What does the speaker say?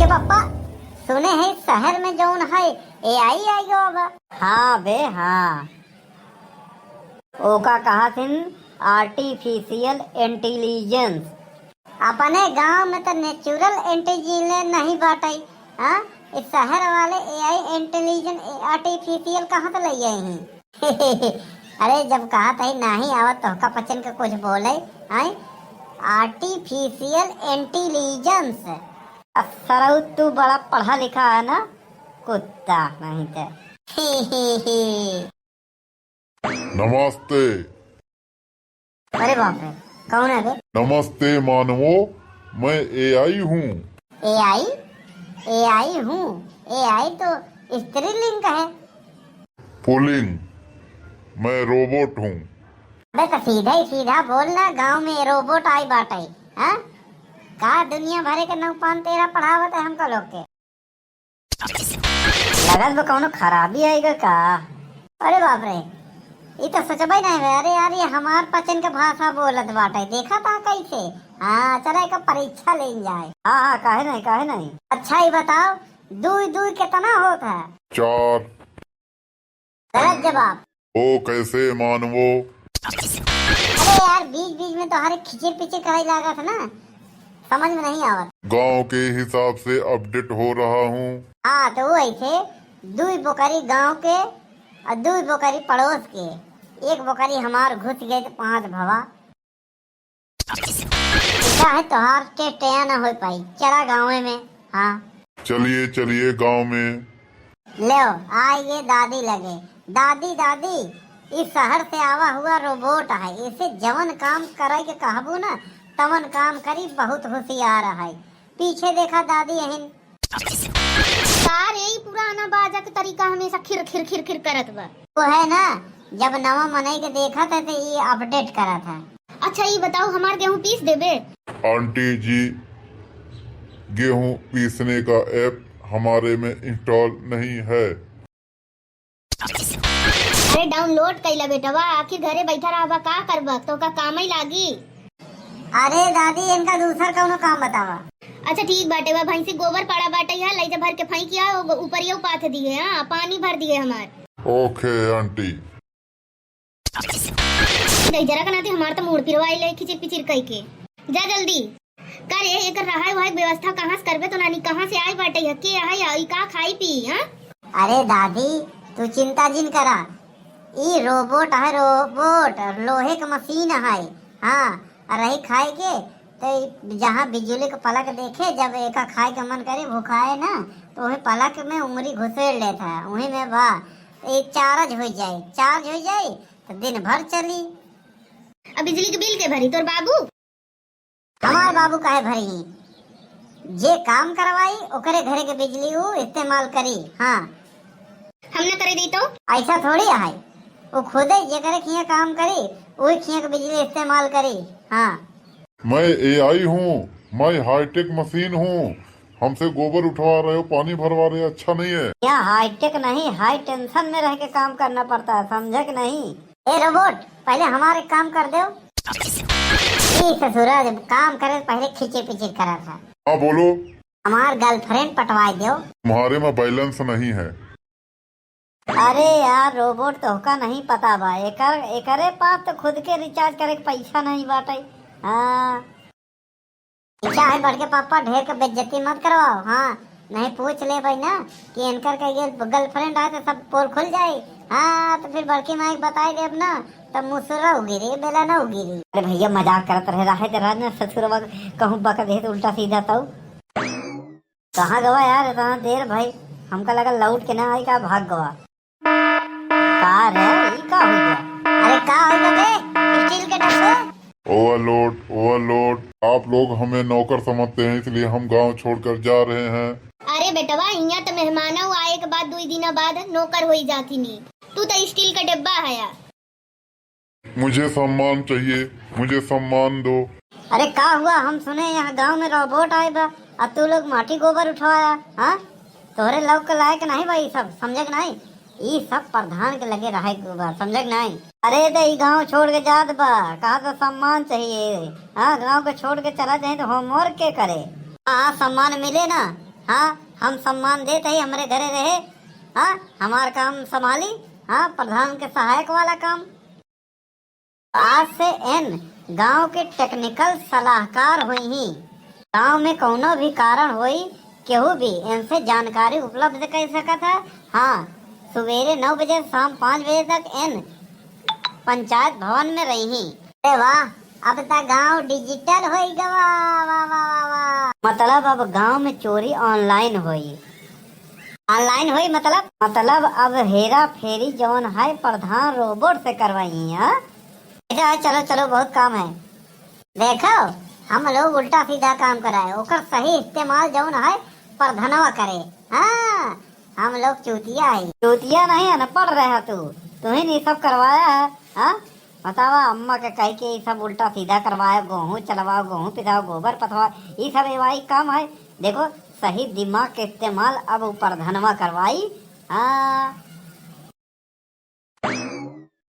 के पापा सुने हैं शहर में जौन है एआई आई गो अब। हाँ बे हाँ, ओका कहा थिन आर्टिफिशियल इंटेलिजेंस। अपने गांव में तो नेचुरल इंटेलिजेंस नहीं बाटे। हाँ, इस शहर वाले एआई इंटेलिजेंस आर्टिफिशियल कहाँ से ले आए हैं? अरे जब कहा था नहीं आवत तो का पचन के कुछ बोले हैं आर्टिफिशियल इंटेलिजेंस। सराउ तू बड़ा पढ़ा लिखा है ना, कुत्ता नहीं तो। नमस्ते। अरे बाप रे, कौन है बे? नमस्ते मानवो, मैं एआई हूँ। एआई? एआई हूँ? एआई तो स्त्रीलिंग का है। पुलिंग, मैं रोबोट हूँ। अबे तो सीधा ही सीधा बोलना, गांव में रोबोट आई बाटे। हाँ, का दुनिया भरे के 9-5-13 पढ़ावत है हमको लोग के। लगत बा कौनो खराबी आएगा का? अरे बाप रे, ये तो सचबई नहीं है। अरे यार, ये हमार पचन के भाषा बोलत बाटे, देखा था कैसे। हाँ चला एक परीक्षा ले जाए। हाँ काहे नहीं। अच्छा ही बताओ, दूई दूई कितना होता है? 4। गलत जवाब। ओ कैसे मानवो? अरे यार, बीच बीच में तो हर खिचर पिचर कराई लागत है ना, समझ में नहीं आवत। गांव के हिसाब से अपडेट हो रहा हूँ। हाँ तो वो ऐसे दुई बोकरी गांव के और दुई बोकरी पड़ोस के, एक बोकरी हमार घुस गए तो 5 भवा। क्या है तोहार टेया ना हो पाई, चला गाँव में। हाँ चलिए चलिए गांव में। ले आइए दादी लगे। दादी दादी, इस शहर से आवा हुआ रोबोट है, इसे जवन काम करे के कहबू ना तवन काम करी, बहुत होशियार है। पीछे देखा दादी यही यही पुराना बाजा के तरीका हमेशा खिर खिर खिर खिर करत बा। वो है ना, जब नवा मनई के देखा था तो ये अपडेट करा था। अच्छा ये बताओ, हमार गेहूं पीस देबे? आंटी जी, गेहूं पीसने का ऐप हमारे में इंस्टॉल नहीं है। अरे डाउनलोड कैला बेटवा, आखिर घरे बैठा रहबा का करबा, तो का काम ही लागी। अरे दादी, इनका दूसरा कौनो काम बतावा। अच्छा ठीक बाटे, वह भैंसी गोबर पड़ा बाटे है, लइजा भर के फेंकिया ऊपर ये पाथ दिए। हाँ पानी भर दिए हमार। Okay aunty. जरा कनाती हमार तो मूड पिरवाई ले खिचिर पिचिर कई के। जा जल्दी करे, एक रहा है व्यवस्था कहाँ से करबे, तो नानी कहाँ से आई बाटे है, के आई का खाई पी। हाँ अरे दादी, तू चिंता जिन करा, ये रोबोट है, रोबोट लोहे का मशीन है। हाँ, रही खाए के तो जहाँ बिजली का पलक देखे, जब एक खाए का मन करे भूखाए ना, तो वही पलक में उंगली घुसेड़ लेता है, वही में बा एक चार्ज हो जाए तो दिन भर चली। अब बिजली के बिल के भरी तोर बाबू? हमारे बाबू काहे भरी, जे काम करवाई ओकरे घरे के बिजली वो इस्तेमाल करी। हाँ, हम न करे दी तो ऐसा थोड़ी है, वो खुद ही जे करे खिया काम करी, वही खिया के बिजली इस्तेमाल करी। हाँ, मैं एआई हूँ, मैं हाईटेक मशीन हूँ। हमसे गोबर उठवा रहे हो, पानी भरवा रहे हो, अच्छा नहीं है। यहाँ हाईटेक नहीं, हाई टेंशन में रह के काम करना पड़ता है, समझे कि नहीं? ए रोबोट, पहले हमारे काम कर दो। ससुरा जब काम करे पहले खींचे पीछे करा था। हाँ बोलो। हमार गर्लफ्रेंड पटवा दो। तुम्हारे में बैलेंस नहीं है। अरे यार रोबोट तो का नहीं पता बा, एकरे पास तो खुद के रिचार्ज करे के पैसा नहीं बाटे। हाँ क्या है, बढ़ के पापा ढेर के बेइज्जती मत करवाओ। हाँ, नहीं पूछ ले भाई ना कि इनकर का गर्लफ्रेंड आए तो सब पोल खुल जाए। हाँ तो फिर बड़की माई बताए दे अब ना, तब मुसरा उगिरी बेला ना उगिरी। अरे भैया मजाक करत रहे ना ससुर कहूँ बका दे तो उल्टा सीधा तो कहाँ गवा यार इतना देर भाई, हमका लगा लौट के ना आई का भाग गवा। का रे, ये का हो गया? अरे का हो गया बे, स्टील के डब्बे? ओवरलोड, आप लोग हमें नौकर समझते हैं, इसलिए हम गांव छोड़कर जा रहे हैं। अरे बेटवा, यहाँ तो मेहमान आए के बाद 2 दिन बाद नौकर हो जाती नहीं, तू तो स्टील का डब्बा है यार। मुझे सम्मान चाहिए, मुझे सम्मान दो। अरे का हुआ, हम सुने यहाँ गांव में रोबोट आए बा, अब तू लोग माटी गोबर उठवाया। हाँ, तोहरे लोग के लायक नहीं भाई, सब समझे नहीं, ये सब प्रधान के लगे रहे बा, समझे नहीं? अरे तो ये गांव छोड़ के जात बा, कहा तो सम्मान चाहिए। हाँ, गांव को छोड़ के चला जाए तो होमवर्क के करे। हाँ सम्मान मिले ना, हाँ हम सम्मान देते ही हमारे घरे रहे। हाँ हमार काम संभाली। हाँ प्रधान के सहायक वाला काम। आज से एन गांव के टेक्निकल सलाहकार हुई ही। गांव में कोनो भी कारण हुई केहू भी इनसे जानकारी उपलब्ध कर सकता है। हाँ सवेरे 9 बजे शाम 5 बजे तक इन पंचायत भवन में रही। अरे वाह अब तक गांव डिजिटल हो गया। वाह वाह वाह वाह। मतलब अब गांव में चोरी ऑनलाइन हुई। ऑनलाइन हुई मतलब अब हेरा फेरी जौन है प्रधान रोबोट से करवाई है। अच्छा चलो चलो बहुत काम है। देखो हम लोग उल्टा सीधा काम कराए ओकर सही इस्तेमाल जौन है प्रधानवा करे। हाँ हम लोग चूतिया है। चूतिया नहीं है ना पढ़ रहे तू ही नहीं सब करवाया है। हाँ बतावा अम्मा के कह के ये सब उल्टा सीधा करवाया। गेहूँ चलवाओ गेहूँ पिसाओ गोबर पथवाओ ये सब एवाई काम है। देखो सही दिमाग के इस्तेमाल अब प्रधानवा करवाई। हाँ